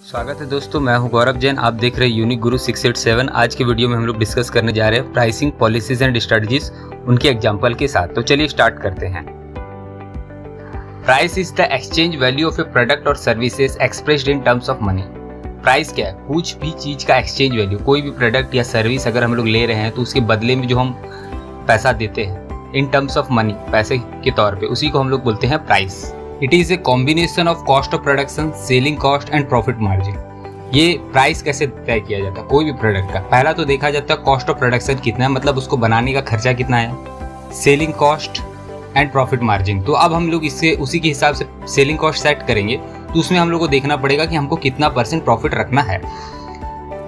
स्वागत है दोस्तों, मैं हूं गौरव जैन। आप देख रहे हैं यूनिक गुरु 687। आज के वीडियो में हम लोग डिस्कस करने जा रहे हैं प्राइसिंग पॉलिसीज एंड स्ट्रेटजीज, उनके एग्जांपल के साथ। तो चलिए स्टार्ट करते हैं। Price is the exchange value of a product और services expressed in terms of money. Price क्या है? कुछ भी चीज का एक्सचेंज वैल्यू। कोई भी प्रोडक्ट या सर्विस अगर हम लोग ले रहे हैं तो उसके बदले में जो हम पैसा देते हैं इन टर्म्स ऑफ मनी, पैसे के तौर पे, उसी को हम लोग बोलते हैं price. It is a combination of cost of production, selling cost and profit margin. ये प्राइस कैसे तय किया जाता है कोई भी प्रोडक्ट का? पहला तो देखा जाता है कॉस्ट ऑफ प्रोडक्शन कितना है, मतलब उसको बनाने का खर्चा कितना है, selling cost and profit margin. तो अब हम लोग इससे उसी के हिसाब से सेलिंग कॉस्ट सेट करेंगे, तो उसमें हम लोग को देखना पड़ेगा कि हमको कितना % प्रॉफिट रखना है।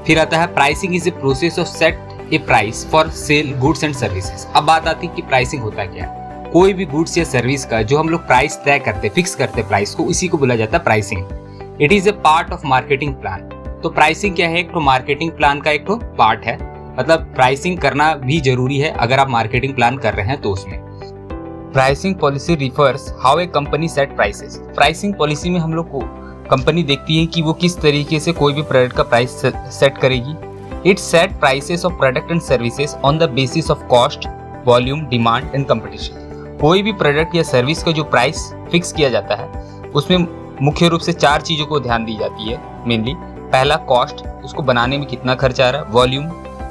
फिर आता है pricing is a process of set A price for sell goods and services. अब बात आती है कि प्राइसिंग होता क्या है। कोई भी गुड्स या सर्विस का जो हम लोग प्राइस तय करते, फिक्स करते प्राइस को, इसी को बोला जाता है pricing. It is a part of marketing plan. तो प्राइसिंग क्या है? एक तो मार्केटिंग प्लान का एक तो पार्ट है, मतलब प्राइसिंग करना भी जरूरी है अगर आप मार्केटिंग प्लान कर रहे हैं तो उसमें। Pricing policy refers how a company set prices. Pricing policy में हम लोग को कंपनी देखती है कि वो किस तरीके से कोई भी प्रोडक्ट का प्राइस सेट करेगी। It set prices of product and services on the basis of cost, volume, demand and competition. कोई भी प्रोडक्ट या सर्विस का जो प्राइस फिक्स किया जाता है उसमें मुख्य रूप से 4 चीजों को ध्यान दी जाती है मेनली। पहला कॉस्ट, उसको बनाने में कितना खर्चा आ रहा है। वॉल्यूम,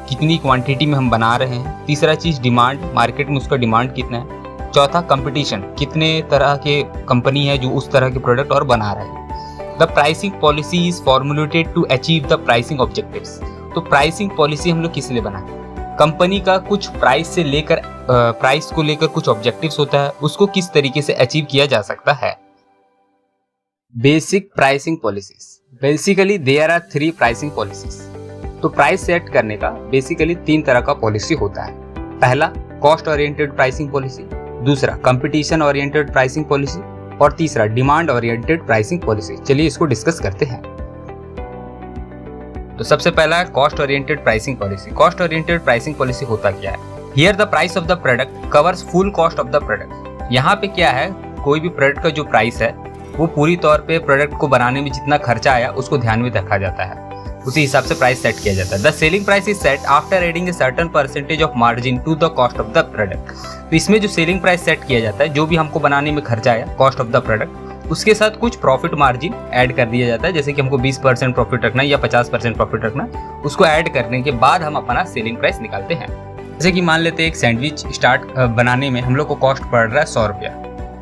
कितनी क्वांटिटी में हम बना रहे हैं। तीसरा चीज डिमांड, मार्केट में उसका डिमांड कितना है। चौथा कंपटीशन, कितने तरह के कंपनी है जो उस तरह के प्रोडक्ट और बना रहे हैं। The pricing policy is formulated to achieve the pricing objectives. तो प्राइसिंग पॉलिसी हम लोग किस लिए बनाए? कंपनी का कुछ प्राइस से लेकर प्राइस को लेकर कुछ ऑब्जेक्टिव्स होता है, उसको किस तरीके से अचीव किया जा सकता है। Basic pricing policies. Basically there are 3 pricing policies. तो प्राइस सेट करने का बेसिकली 3 तरह का पॉलिसी होता है। पहला कॉस्ट ओरिएंटेड प्राइसिंग पॉलिसी, दूसरा कंपटीशन ओरिएंटेड प्राइसिंग पॉलिसी और तीसरा डिमांड ओरिएंटेड प्राइसिंग पॉलिसी। चलिए इसको डिस्कस करते हैं। तो सबसे पहला है cost oriented pricing policy. Cost oriented pricing policy होता क्या है? Here the price of the product covers full cost of the product. यहाँ पे क्या है, कोई भी प्रोडक्ट का जो प्राइस है वो पूरी तौर पे प्रोडक्ट को बनाने में जितना खर्चा आया उसको ध्यान में रखा जाता है, उसी हिसाब से प्राइस सेट किया जाता है। The selling price is set after adding a certain percentage of margin to the cost of the product. तो इसमें जो सेलिंग प्राइस सेट किया जाता है, जो भी हमको बनाने में खर्चा आया, कॉस्ट ऑफ द प्रोडक्ट, उसके साथ कुछ प्रॉफिट मार्जिन ऐड कर दिया जाता है। जैसे कि हमको 20% प्रॉफिट रखना है या 50% प्रॉफिट रखना, उसको ऐड करने के बाद हम अपना सेलिंग प्राइस निकालते हैं। जैसे कि मान लेते हैं एक सैंडविच बनाने में हम लोग को कॉस्ट पड़ रहा है 100 रुपया,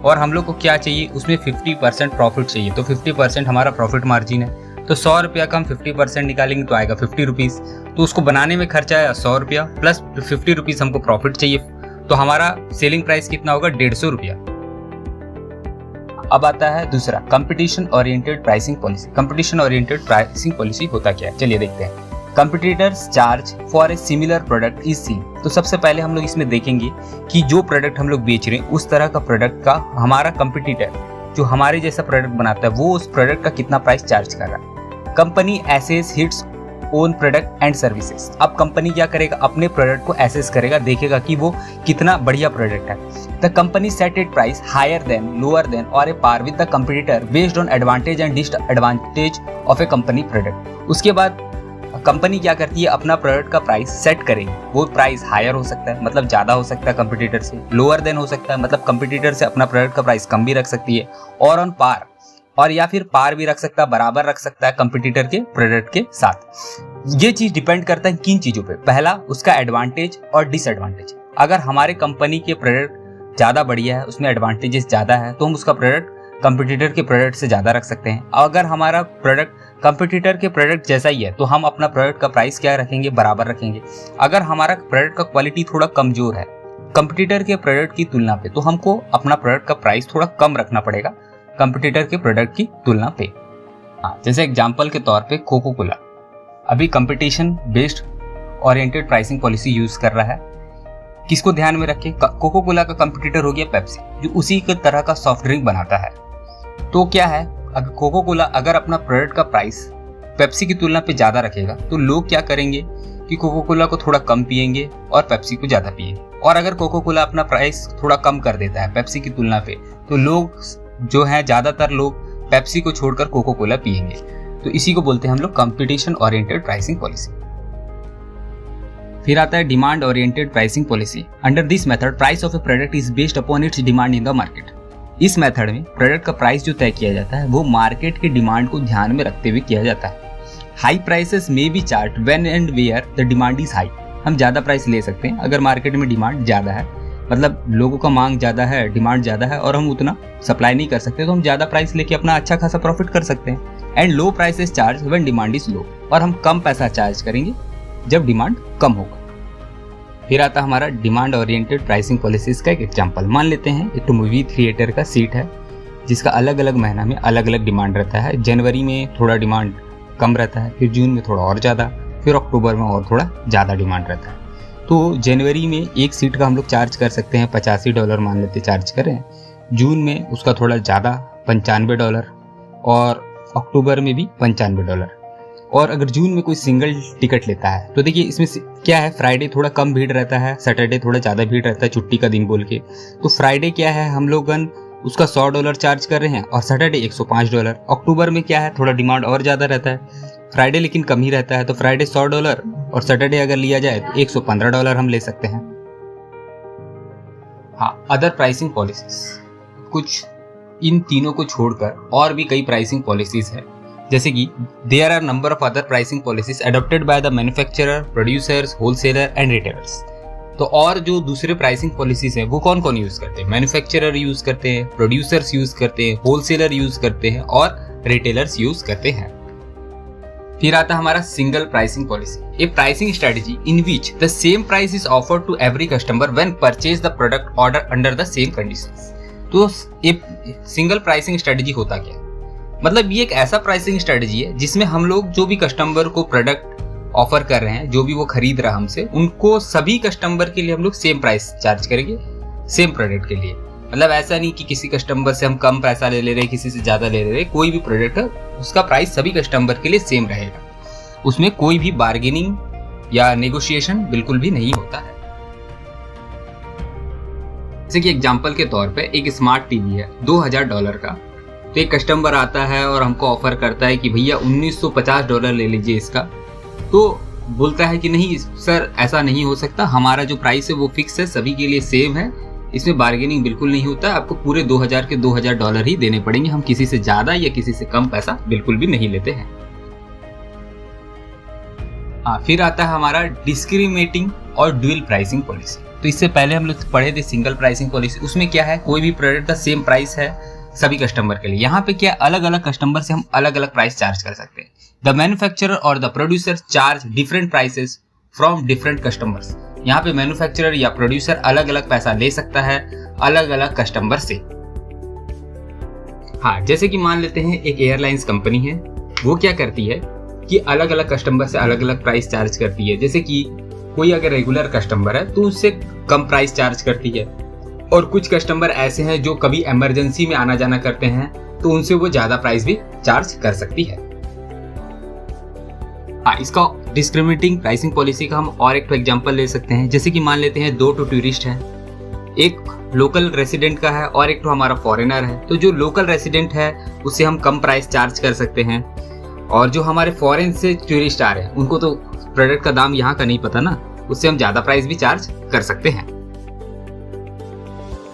और हम लोग को क्या चाहिए, उसमें 50% प्रॉफिट चाहिए। तो 50% हमारा प्रॉफिट मार्जिन है, तो 100 रुपया का हम 50% निकालेंगे तो आएगा 50 रुपीज़। तो उसको बनाने में खर्चा आया 100 रुपया प्लस 50 रुपीज़ हमको प्रॉफिट चाहिए, तो हमारा सेलिंग प्राइस कितना होगा? 150 रुपया। अब आता है दूसरा competition oriented pricing policy. Competition oriented pricing policy होता क्या है, चलिए देखते हैं। Competitors charge for a similar product is seen. तो सबसे पहले हम लोग इसमें देखेंगे कि जो प्रोडक्ट हम लोग बेच रहे हैं उस तरह का प्रोडक्ट का हमारा कंपटीटर जो हमारे जैसा प्रोडक्ट बनाता है वो उस प्रोडक्ट का कितना प्राइस चार्ज कर रहा है। Company assess its own product and services. अब कंपनी क्या करेगा, अपने प्रोडक्ट को एसेस करेगा, देखेगा कि वो कितना बढ़िया प्रोडक्ट है। The company set it price higher than, lower than और a par with the competitor based on advantage and disadvantage of a company product. उसके बाद कंपनी क्या करती है, अपना प्रोडक्ट का प्राइस सेट करेगी। वो प्राइस हायर हो सकता है, मतलब ज्यादा हो सकता है कंपटीटर से, लोअर देन हो सकता है, मतलब कंपटीटर से अपना प्रोडक्ट का प्राइस कम भी रख सकती है, और ऑन पार, और या फिर पार भी रख सकता है, बराबर रख सकता है कंपटीटर के प्रोडक्ट के साथ। ये चीज डिपेंड करता है किन चीजों पे? पहला उसका एडवांटेज और डिसएडवांटेज। अगर हमारे कंपनी के प्रोडक्ट ज्यादा बढ़िया है, उसमें एडवांटेजेस ज्यादा है, तो हम उसका प्रोडक्ट कंपटीटर के प्रोडक्ट से ज्यादा रख सकते हैं। अगर हमारा प्रोडक्ट कंपटीटर के प्रोडक्ट जैसा ही है तो हम अपना प्रोडक्ट का प्राइस क्या रखेंगे? बराबर रखेंगे। अगर हमारा प्रोडक्ट का क्वालिटी थोड़ा कमजोर है कंपटीटर के प्रोडक्ट की तुलना पे, तो हमको अपना प्रोडक्ट का प्राइस थोड़ा कम रखना पड़ेगा कंपटीटर के प्रोडक्ट की तुलना पे। जैसे एग्जांपल के तौर पे कोको कोला अभी competition based oriented pricing policy use कर रहा है। किसको ध्यान में रखें? कोको कोला का कंपटीटर हो गया पेप्सी, जो उसी के तरह का सॉफ्ट ड्रिंक बनाता है। तो क्या है, अगर कोको कोला अगर अपना प्रोडक्ट का प्राइस पेप्सी की तुलना पे ज्यादा रखेगा तो लोग क्या करेंगे कि कोको कोला को थोड़ा कम पिएंगे और पेप्सी को ज्यादा पिएंगे। और अगर कोको कोला अपना प्राइस थोड़ा कम कर देता है पेप्सी की तुलना पे, तो लोग जो है ज्यादातर लोग पेप्सी को छोड़कर कोको कोला पिएंगे। तो इसी को बोलते हैं हम लोग कंपटीशन ओरिएंटेड प्राइसिंग पॉलिसी। फिर आता है demand oriented pricing policy. Under this method price of a product is based upon its demand in the market. इस मेथड में प्रोडक्ट का प्राइस जो तय किया जाता है वो मार्केट के डिमांड को ध्यान में रखते हुए किया जाता है। High prices may be charged when and where the demand is high. हम ज़्यादा प्राइस ले सकते हैं अगर मार्केट में डिमांड ज़्यादा है, मतलब लोगों का मांग ज़्यादा है, डिमांड ज़्यादा है और हम उतना सप्लाई नहीं कर सकते, तो हम ज़्यादा प्राइस लेके अपना अच्छा खासा प्रॉफिट कर सकते हैं। And low prices charge when demand is low, और हम कम पैसा चार्ज करेंगे जब डिमांड कम होगा। फिर आता हमारा डिमांड ओरिएंटेड प्राइसिंग पॉलिसीज का एक एग्जांपल। मान लेते हैं एक मूवी थिएटर का सीट है जिसका अलग अलग महीना में अलग अलग डिमांड रहता है। जनवरी में थोड़ा डिमांड कम रहता है, फिर जून में थोड़ा और ज़्यादा, फिर अक्टूबर में और थोड़ा ज़्यादा डिमांड रहता है। तो जनवरी में एक सीट का हम लोग चार्ज कर सकते हैं $85 मान लेते चार्ज करें, जून में उसका थोड़ा ज़्यादा $95 और अक्टूबर में भी $95। और अगर जून में कोई सिंगल टिकट लेता है तो देखिए इसमें क्या है, फ्राइडे थोड़ा कम भीड़ रहता है, सैटरडे थोड़ा ज़्यादा भीड़ रहता है छुट्टी का दिन बोल के। तो फ्राइडे क्या है, हम लोगन उसका $100 चार्ज कर रहे हैं और सैटरडे $105। अक्टूबर में क्या है, थोड़ा डिमांड और ज़्यादा रहता है, फ्राइडे लेकिन कम ही रहता है, तो फ्राइडे $100 और सैटरडे अगर लिया जाए तो $115 हम ले सकते हैं। हाँ, अदर प्राइसिंग पॉलिसीज, कुछ इन तीनों को छोड़कर और भी कई प्राइसिंग पॉलिसीज है, जैसे कि there are number of other pricing policies adopted by the manufacturer, producers, wholesaler and retailers. तो और जो दूसरे प्राइसिंग पॉलिसीज हैं वो कौन कौन यूज करते हैं? मैन्युफैक्चरर यूज करते हैं, प्रोड्यूसर्स यूज करते हैं, होलसेलर यूज करते हैं और रिटेलर्स यूज करते हैं। फिर आता हमारा single pricing policy, a pricing strategy in which the same price is offered to every customer when purchase the product order under the same conditions. तो ये सिंगल प्राइसिंग स्ट्रेटजी होता क्या है? मतलब ये एक ऐसा प्राइसिंग स्ट्रेटजी है जिसमें हम लोग जो भी कस्टमर को प्रोडक्ट ऑफर कर रहे हैं, जो भी वो खरीद रहा है हमसे, उनको सभी कस्टमर के लिए हम लोग सेम प्राइस चार्ज करेंगे सेम प्रोडक्ट के लिए। मतलब ऐसा नहीं कि किसी कस्टमर से हम कम पैसा ले रहे हैं, किसी से ज़्यादा ले रहे हैं। कोई भी प्रोडक्ट है उसका प्राइस सभी कस्टमर के लिए सेम रहेगा, उसमें कोई भी बार्गेनिंग या नेगोशिएशन बिल्कुल भी नहीं होता है। जैसे कि एग्जाम्पल के तौर पे एक स्मार्ट टीवी है $2000 का, तो एक कस्टमर आता है और हमको ऑफर करता है कि भैया $1950 ले लीजिए इसका। तो बोलता है कि नहीं सर, ऐसा नहीं हो सकता, हमारा जो प्राइस है वो फिक्स है, सभी के लिए सेम है, इसमें बार्गेनिंग बिल्कुल नहीं होता है, आपको पूरे 2000 के $2000 ही देने पड़ेंगे, हम किसी से ज़्यादा या किसी से कम पैसा बिल्कुल भी नहीं लेते हैं। हाँ, फिर आता है हमारा डिस्क्रिमिनेटिंग और ड्यूअल प्राइसिंग पॉलिसी। तो इससे पहले हम लोग पढ़े थे सिंगल प्राइसिंग पॉलिसी, उसमें क्या है, कोई भी प्रोडक्ट का सेम प्राइस है सभी कस्टमर के लिए। यहाँ पे क्या, अलग अलग कस्टमर से हम अलग अलग प्राइस चार्ज कर सकते हैं। द मैन्युफैक्चरर और the producer charge different prices from different customers. यहाँ पे मैन्युफैक्चरर या प्रोड्यूसर अलग अलग पैसा ले सकता है अलग अलग कस्टमर से। हाँ, जैसे कि मान लेते हैं एक एयरलाइंस कंपनी है, वो क्या करती है कि अलग अलग कस्टमर से अलग अलग प्राइस चार्ज करती है। जैसे कि कोई अगर रेगुलर कस्टमर है तो उससे कम प्राइस चार्ज करती है, और कुछ कस्टमर ऐसे हैं जो कभी इमरजेंसी में आना जाना करते हैं तो उनसे वो ज्यादा प्राइस भी चार्ज कर सकती है। हाँ, इसका डिस्क्रिमिनेटिंग प्राइसिंग पॉलिसी का हम और एक एग्जांपल ले सकते हैं। जैसे कि मान लेते हैं दो टूरिस्ट हैं, एक लोकल रेसिडेंट का है और एक हमारा फॉरेनर है। तो जो लोकल रेसिडेंट है उससे हम कम प्राइस चार्ज कर सकते हैं, और जो हमारे फॉरेन से टूरिस्ट आ रहे हैं उनको तो प्रोडक्ट का दाम यहाँ का नहीं पता ना, उससे हम ज्यादा प्राइस भी चार्ज कर सकते हैं।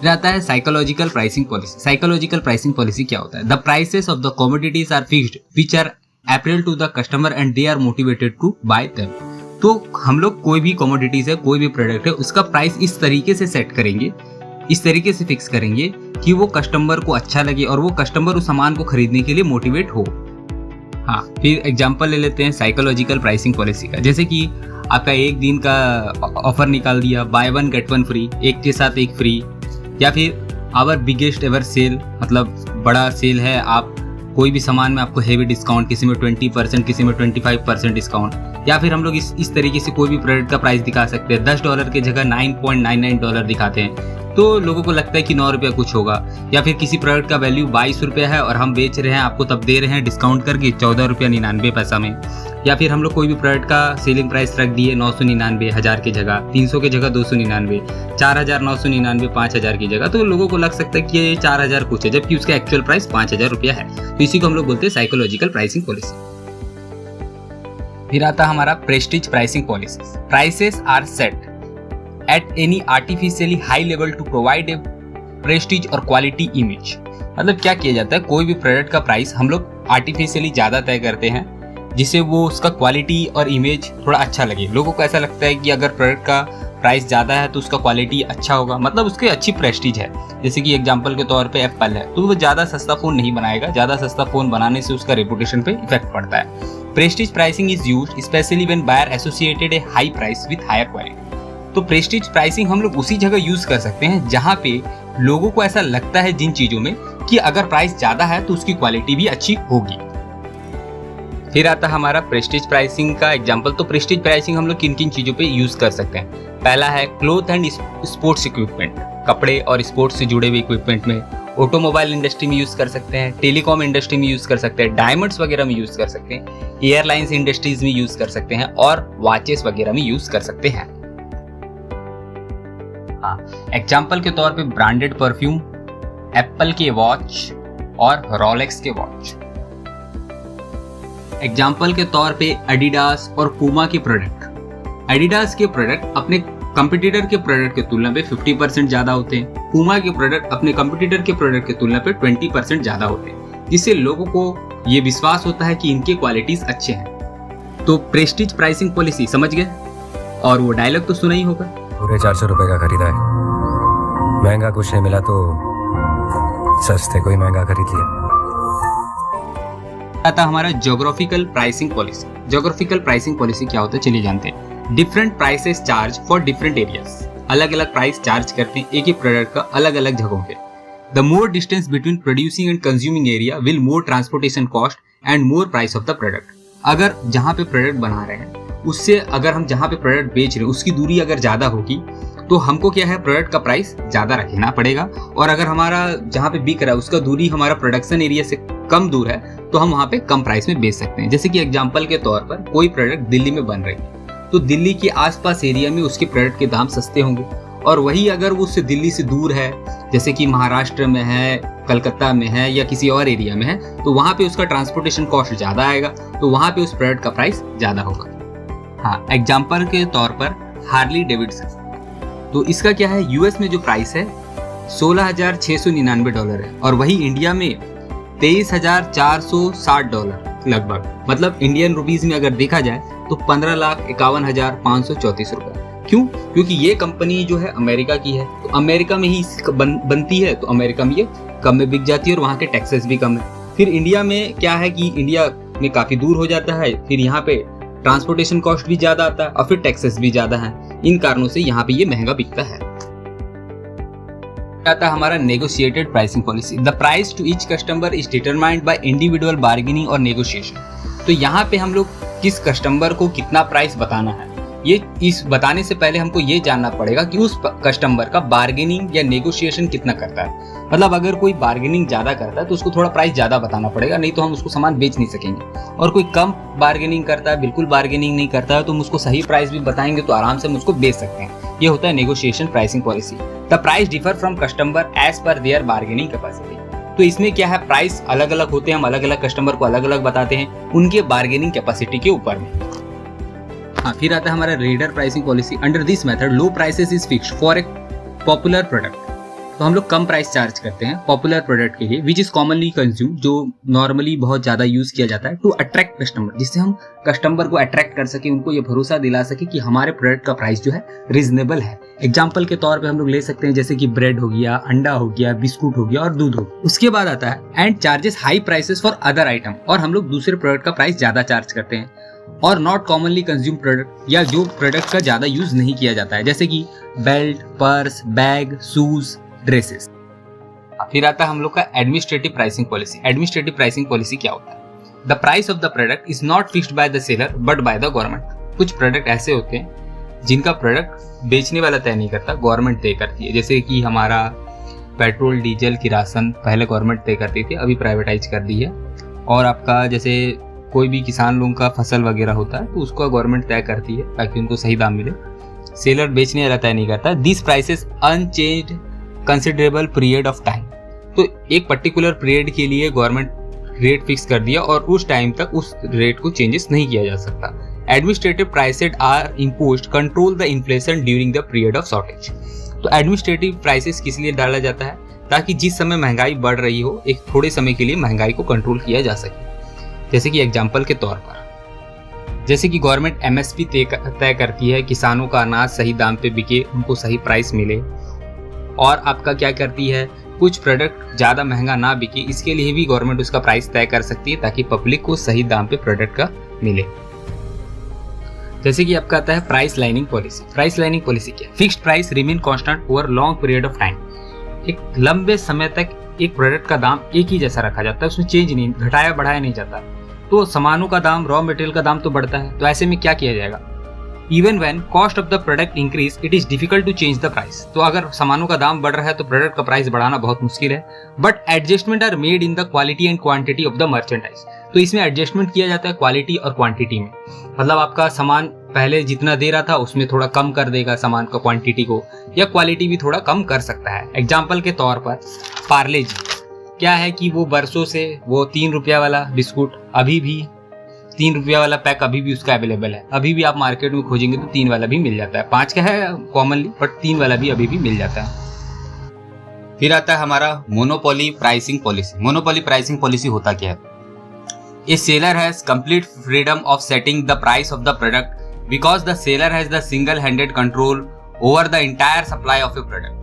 रहता है psychological pricing policy. Psychological pricing policy क्या होता है? The prices of the commodities are fixed which are appeal to the customer and they are motivated to buy them. तो हम लोग कोई भी कमोडिटीज है, कोई भी प्रोडक्ट है, उसका प्राइस इस तरीके से सेट करेंगे, इस तरीके से फिक्स करेंगे कि वो कस्टमर को अच्छा लगे और वो कस्टमर उस सामान को खरीदने के लिए मोटिवेट हो। हाँ, फिर एग्जांपल ले लेते हैं साइकोलॉजिकल प्राइसिंग पॉलिसी का। जैसे कि आपका एक दिन का ऑफर निकाल दिया, बाय 1 गेट 1 फ्री, एक के साथ एक फ्री, या फिर आवर बिगेस्ट एवर सेल, मतलब बड़ा सेल है, आप कोई भी सामान में आपको हेवी डिस्काउंट, किसी में 20%, किसी में 25% डिस्काउंट, या फिर हम लोग इस तरीके से कोई भी प्रोडक्ट का प्राइस दिखा सकते हैं। $10 की जगह $9.99 दिखाते हैं, तो लोगों को लगता है कि ₹9 कुछ होगा। या फिर किसी प्रोडक्ट का वैल्यू ₹22 है और हम बेच रहे हैं आपको तब दे रहे हैं डिस्काउंट करके ₹14.99 में। या फिर हम लोग कोई भी प्रोडक्ट का सेलिंग प्राइस रख दिए 999, 1000 की जगह, 300 की जगह 299, 4999, 5000 की जगह, तो लोगों को लग सकता है कि ये 4000 कुछ है, जबकि उसका एक्चुअल प्राइस ₹5000 है। तो इसी को हम लोग बोलते हैं साइकोलॉजिकल प्राइसिंग पॉलिसी। फिर आता है हमारा prestige pricing policy. Prices are set at any artificially high level to provide a prestige और क्वालिटी इमेज। मतलब क्या किया जाता है, कोई भी प्रोडक्ट का प्राइस हम लोग आर्टिफिशियली ज़्यादा तय करते हैं जिससे वो उसका क्वालिटी और इमेज थोड़ा अच्छा लगे। लोगों को ऐसा लगता है कि अगर प्रोडक्ट का प्राइस ज़्यादा है तो उसका क्वालिटी अच्छा होगा, मतलब उसकी अच्छी प्रेस्टीज है। जैसे कि एग्जांपल के तौर पे एप्पल है तो वो ज़्यादा सस्ता फ़ोन नहीं बनाएगा, ज़्यादा सस्ता फ़ोन बनाने से उसका रेपुटेशन पे इफेक्ट पड़ता है। Prestige pricing is used especially when buyer associated a high price with higher quality. तो प्रेस्टीज प्राइसिंग हम लोग उसी जगह यूज़ कर सकते हैं जहाँ पे लोगों को ऐसा लगता है जिन चीज़ों में कि अगर प्राइस ज़्यादा है तो उसकी क्वालिटी भी अच्छी होगी। फिर आता है हमारा प्रेस्टीज प्राइसिंग का एग्जांपल। तो प्रेस्टीज प्राइसिंग हम लोग किन किन चीज़ों पे यूज़ कर सकते हैं। पहला है क्लोथ एंड स्पोर्ट्स इक्विपमेंट, कपड़े और स्पोर्ट्स से जुड़े हुए इक्विपमेंट में। ऑटोमोबाइल इंडस्ट्री में यूज़ कर सकते हैं, टेलीकॉम इंडस्ट्री में यूज़ कर सकते हैं, डायमंड्स वगैरह में यूज़ कर सकते हैं, एयरलाइंस इंडस्ट्रीज में यूज़ कर सकते हैं और वॉचेस वगैरह में यूज़ कर सकते हैं। हाँ, एग्जाम्पल के तौर पे ब्रांडेड परफ्यूम, एप्पल के वॉच और रोलेक्स के वॉच। एग्जाम्पल के तौर पे एडिडास और पूमा के प्रोडक्ट। एडिडास के प्रोडक्ट अपने कंपटीटर के प्रोडक्ट के तुलना पे 50% ज़्यादा होते हैं। पूमा के प्रोडक्ट अपने कंपटीटर के प्रोडक्ट के तुलना पे 20% ज़्यादा होते हैं, जिससे लोगों को ये विश्वास होता है कि इनके क्वालिटीज़ अच्छे हैं। तो प्रेस्टीज प्राइसिंग पॉलिसी समझ गए, और वो डायलॉग तो सुना ही होगा, पूरे 400 रुपए का खरीदा है, महंगा कुछ नहीं मिला तो सस्ते कोई महंगा खरीद लिया। आता हमारा geographical pricing policy. Geographical pricing policy क्या होता है चलिए जानते हैं। Different prices charge for different areas. अलग अलग प्राइस चार्ज करते हैं एक ही प्रोडक्ट का अलग अलग जगहों पे। The more distance between producing and consuming area will more transportation cost and more price of the product. अगर जहाँ पे प्रोडक्ट बना रहे हैं उससे अगर हम जहाँ पे प्रोडक्ट बेच रहे हैं उसकी दूरी अगर ज़्यादा होगी तो हमको क्या है प्रोडक्ट का प्राइस ज़्यादा रखना पड़ेगा, और अगर हमारा जहाँ पे बिक रहा है उसका दूरी हमारा प्रोडक्शन एरिया से कम दूर है तो हम वहाँ पे कम प्राइस में बेच सकते हैं। जैसे कि एग्जांपल के तौर पर कोई प्रोडक्ट दिल्ली में बन रही है तो दिल्ली के आसपास एरिया में उसके प्रोडक्ट के दाम सस्ते होंगे, और वही अगर वो उससे दिल्ली से दूर है जैसे कि महाराष्ट्र में है, कलकत्ता में है या किसी और एरिया में है तो वहाँ पे उसका ट्रांसपोर्टेशन कॉस्ट ज़्यादा आएगा, तो वहाँ पे उस प्रोडक्ट का प्राइस ज़्यादा होगा। हाँ, एग्जाम्पल के तौर पर हार्ली डेविडसन, तो इसका क्या है यूएस में जो प्राइस है $16,699 है, और वही इंडिया में $23,460 लगभग, मतलब इंडियन रुपीज में अगर देखा जाए तो 15,51,534 रुपए। क्यों? क्योंकि ये कंपनी जो है अमेरिका की है, तो अमेरिका में ही बनती है तो अमेरिका में ये कम में बिक जाती है और वहाँ के टैक्सेस भी कम है। फिर इंडिया में क्या है कि इंडिया में काफ़ी दूर हो जाता है, फिर यहाँ पे ट्रांसपोर्टेशन कॉस्ट भी ज़्यादा आता है और फिर टैक्सेस भी ज़्यादा हैं। इन कारणों से यहाँ पे ये महंगा बिकता है। आता है हमारा negotiated pricing policy. The price to each customer is determined by individual bargaining और नेगोशिएशन। तो यहाँ पे हम लोग किस कस्टमर को कितना प्राइस बताना है, ये इस बताने से पहले हमको ये जानना पड़ेगा कि उस कस्टमर का बार्गेनिंग या नेगोशिएशन कितना करता है। मतलब अगर कोई बार्गेनिंग ज़्यादा करता है तो उसको थोड़ा प्राइस ज़्यादा बताना पड़ेगा, नहीं तो हम उसको सामान बेच नहीं सकेंगे। और कोई कम बार्गेनिंग करता है, बिल्कुल बार्गेनिंग नहीं करता है, तो हम उसको सही प्राइस भी बताएंगे तो आराम से हम उसको बेच सकते हैं। ये होता है negotiation pricing policy. The price differ from customer as per their bargaining capacity. तो इसमें क्या है, प्राइस अलग अलग होते हैं, हम अलग अलग कस्टमर को अलग अलग बताते हैं उनके बार्गेनिंग कैपेसिटी के ऊपर में। हाँ, फिर आता है हमारा reader pricing policy. Under this method low prices is fixed for A popular product. तो हम लोग कम प्राइस चार्ज करते हैं पॉपुलर प्रोडक्ट के लिए, विच इज कॉमनली कंज्यूम, जो नॉर्मली बहुत ज़्यादा यूज़ किया जाता है, टू अट्रैक्ट कस्टमर, जिससे हम कस्टमर को अट्रैक्ट कर सके, उनको ये भरोसा दिला सके कि हमारे प्रोडक्ट का प्राइस जो है रीजनेबल है। एग्जाम्पल के तौर पे हम लोग ले सकते हैं जैसे कि ब्रेड हो गया, अंडा हो गया, बिस्कुट हो गया और दूध हो गया। उसके बाद आता है and charges high prices for other item, और हम लोग दूसरे प्रोडक्ट का प्राइस ज़्यादा चार्ज करते हैं। और नॉट कॉमनली कंज्यूम प्रोडक्ट, या जो प्रोडक्ट का ज़्यादा यूज़ नहीं किया जाता है, जैसे कि belt, purse, bag, shoes, dresses. फिर आता है हम लोग का administrative pricing policy. Administrative pricing policy क्या होता है? The price of the product is not fixed by the seller but by the government. कुछ प्रोडक्ट ऐसे होते हैं जिनका प्रोडक्ट बेचने वाला तय नहीं करता, गवर्नमेंट तय करती है। जैसे कि हमारा पेट्रोल, डीजल, किरासन पहले गवर्नमेंट तय करती थी, अभी प्राइवेटाइज कर दी है। और आपका जैसे कोई भी किसान लोगों का फसल वगैरह होता है तो उसको गवर्नमेंट तय करती है ताकि उनको सही दाम मिले, सेलर बेचने वाला तय नहीं करता। This prices unchanged considerable period of time. तो एक पर्टिकुलर पीरियड के लिए गवर्नमेंट रेट फिक्स कर दिया और उस टाइम तक उस रेट को चेंजेस नहीं किया जा सकता। Administrative prices are imposed control the inflation during the period of shortage. तो एडमिनिस्ट्रेटिव प्राइसेस किस लिए डाला जाता है? ताकि जिस समय महंगाई बढ़ रही हो एक थोड़े समय के लिए महंगाई को कंट्रोल किया जा सके। जैसे कि एग्जाम्पल के तौर पर, जैसे कि गवर्नमेंट MSP तय करती है, किसानों का अनाज सही दाम पे बिके, उनको सही प्राइस मिले। और आपका क्या करती है, कुछ प्रोडक्ट ज़्यादा महंगा ना बिके, इसके लिए भी गवर्नमेंट उसका प्राइस तय कर सकती है ताकि पब्लिक को सही दाम पे प्रोडक्ट का मिले। जैसे कि आपका आता है price lining policy. Price lining policy क्या है? Fixed price remain constant over long period of time. एक लंबे समय तक एक प्रोडक्ट का दाम एक ही जैसा रखा जाता है, उसमें चेंज नहीं, घटाया बढ़ाया नहीं जाता। तो सामानों का दाम, रॉ मटेरियल का दाम तो बढ़ता है, तो ऐसे में क्या किया जाएगा? Even when cost of the product increase it is difficult to change the price. तो अगर सामानों का दाम बढ़ रहा है तो प्रोडक्ट का प्राइस बढ़ाना बहुत मुश्किल है। But adjustment are made in the quality and quantity of the merchandise. तो इसमें एडजस्टमेंट किया जाता है क्वालिटी और क्वांटिटी में। मतलब आपका सामान पहले जितना दे रहा था उसमें थोड़ा कम कर देगा सामान का क्वांटिटी को, या क्वालिटी भी थोड़ा कम कर सकता है। एग्जाम्पल के तौर पर पार्ले जी क्या है कि वो बरसों से वो 3 रुपया वाला बिस्कुट अभी भी 3 रुपया वाला पैक अभी भी उसका अवेलेबल है। अभी भी आप मार्केट में खोजेंगे तो 3 वाला भी मिल जाता है। 5 का है कॉमनली, बट 3 वाला भी अभी भी मिल जाता है। फिर आता है हमारा monopoly pricing policy. Monopoly pricing policy होता क्या है? A seller has complete freedom of setting the price of the product because the seller has the single handed control over the entire supply of a product.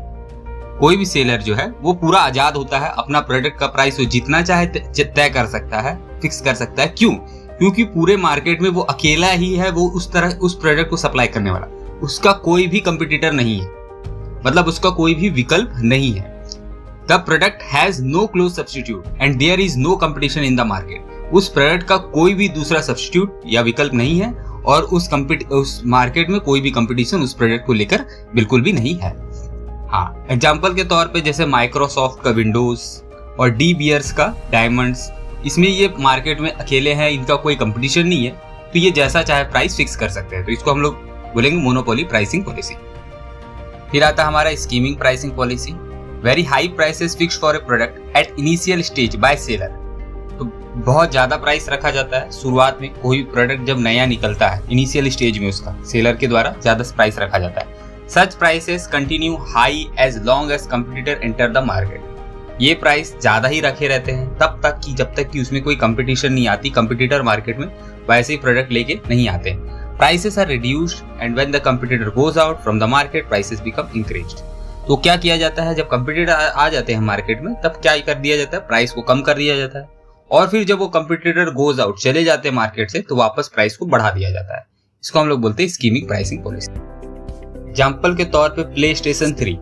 कोई भी seller जो है वो पूरा आजाद होता है, अपना प्रोडक्ट का प्राइस वो जितना चाहे तय कर सकता है, फिक्स कर सकता है। क्यों? क्योंकि पूरे मार्केट में वो अकेला ही है वो उस प्रोडक्ट को सप्लाई करने वाला। उसका कोई भी कंपटीटर नहीं है, मतलब उसका कोई भी विकल्प नहीं है। The product has no close substitute and there is no competition in the market. उस प्रोडक्ट का कोई भी दूसरा सब्स्टिट्यूट या विकल्प नहीं है और उस मार्केट में कोई भी कंपटीशन उस प्रोडक्ट को लेकर बिल्कुल भी नहीं है। हाँ, एग्जाम्पल के तौर पे जैसे माइक्रोसॉफ्ट का विंडोज और डी बियर्स का डायमंड्स, इसमें ये मार्केट में अकेले हैं, इनका कोई कंपटीशन नहीं है, तो ये जैसा चाहे प्राइस फिक्स कर सकते हैं। तो इसको हम लोग बोलेंगे मोनोपोली प्राइसिंग पॉलिसी। फिर आता है हमारा skimming pricing policy. Very high prices fixed for a product at initial stage by seller. तो बहुत ज्यादा प्राइस रखा जाता है शुरुआत में। कोई प्रोडक्ट जब नया निकलता है इनिशियल स्टेज में उसका सेलर के द्वारा ज्यादा प्राइस रखा जाता है। Such prices continue high as long as competitor enter the market. ये प्राइस ज्यादा ही रखे रहते हैं तब तक कि जब तक कि उसमें कोई कंपटीशन नहीं आती, कंपटीटर मार्केट में वैसे ही प्रोडक्ट लेके नहीं आते। Prices are reduced and when the competitor goes out from the market prices become increased. तो क्या किया जाता है, जब कंपटीटर आ जाते हैं मार्केट में तब क्या कर दिया जाता है, प्राइस को कम कर दिया जाता है। और फिर जब वो कंपटीटर गोज आउट, चले जाते हैं मार्केट से, तो वापस प्राइस को बढ़ा दिया जाता है। इसको हम लोग बोलते हैं स्कीमिंग प्राइसिंग पॉलिसी। एग्जाम्पल के तौर पे प्ले स्टेशन 3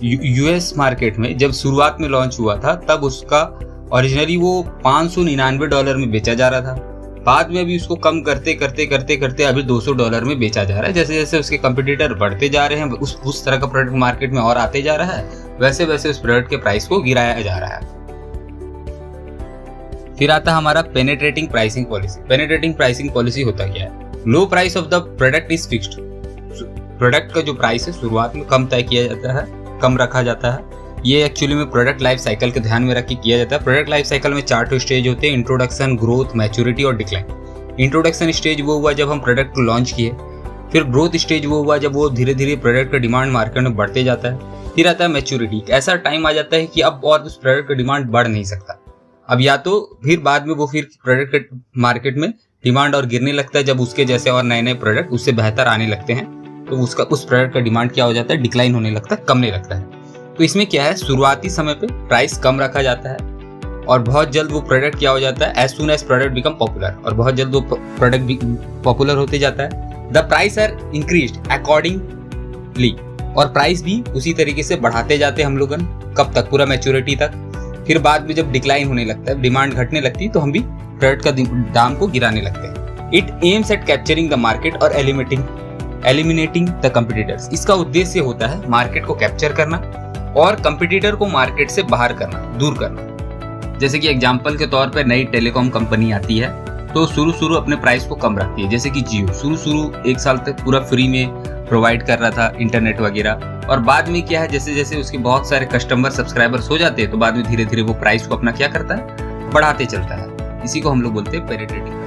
यूएस मार्केट में जब शुरुआत में लॉन्च हुआ था तब उसका ओरिजिनली वो $599 में बेचा जा रहा था। बाद में अभी उसको कम करते करते अभी $200 में बेचा जा रहा है। जैसे जैसे उसके कंपटीटर बढ़ते जा रहे हैं, उस तरह का प्रोडक्ट मार्केट में और आते जा रहा है, वैसे वैसे उस प्रोडक्ट के प्राइस को गिराया जा रहा है। फिर आता है हमारा penetrating pricing policy. Penetrating pricing policy होता क्या है? लो price of the product is fixed. Product का जो प्राइस है शुरुआत में कम तय किया जाता है, कम रखा जाता है। ये एक्चुअली में प्रोडक्ट लाइफ साइकिल के ध्यान में रख के किया जाता है। प्रोडक्ट लाइफ साइकिल में 4 स्टेज होते हैं: इंट्रोडक्शन, ग्रोथ, मैच्योरिटी और डिक्लाइन। इंट्रोडक्शन स्टेज वो हुआ जब हम प्रोडक्ट को लॉन्च किए। फिर ग्रोथ स्टेज वो हुआ जब वो धीरे धीरे प्रोडक्ट का डिमांड मार्केट में बढ़ते जाता है। फिर आता है मैच्योरिटी। ऐसा टाइम आ जाता है कि अब और उस प्रोडक्ट का डिमांड बढ़ नहीं सकता। अब या तो फिर बाद में वो फिर प्रोडक्ट के मार्केट में डिमांड और गिरने लगता है जब उसके जैसे और नए नए प्रोडक्ट उससे बेहतर आने लगते हैं, तो उस प्रोडक्ट का डिमांड क्या हो जाता है, डिक्लाइन होने लगता है, कमने लगता है। तो इसमें क्या है, शुरुआती समय पे प्राइस कम रखा जाता है और बहुत जल्द वो प्रोडक्ट क्या हो जाता है, as soon as product become popular, और बहुत जल्द वो प्रोडक्ट पॉपुलर होते जाता है। The price are increased accordingly, और प्राइस भी उसी तरीके से बढ़ाते जाते हैं हम लोग। कब तक? पूरा मैच्योरिटी तक। फिर बाद में जब डिक्लाइन होने लगता है, डिमांड घटने लगती है, तो हम भी प्रोडक्ट का दाम को गिराने लगते हैं। It aims at capturing the market और एलिमिनेटिंग द कंपटीटर्स। इसका उद्देश्य होता है मार्केट को कैप्चर करना और कंपटीटर को मार्केट से बाहर करना, दूर करना। जैसे कि एग्जांपल के तौर पे नई टेलीकॉम कंपनी आती है तो शुरू अपने प्राइस को कम रखती है। जैसे कि जियो शुरू 1 साल तक पूरा फ्री में प्रोवाइड कर रहा था इंटरनेट वगैरह, और बाद में क्या है, जैसे जैसे उसके बहुत सारे कस्टमर सब्सक्राइबर्स हो जाते हैं तो बाद में धीरे धीरे वो प्राइस को अपना क्या करता है, बढ़ाते चलता है। इसी को हम लोग बोलते हैं पेनिट्रेटिंग।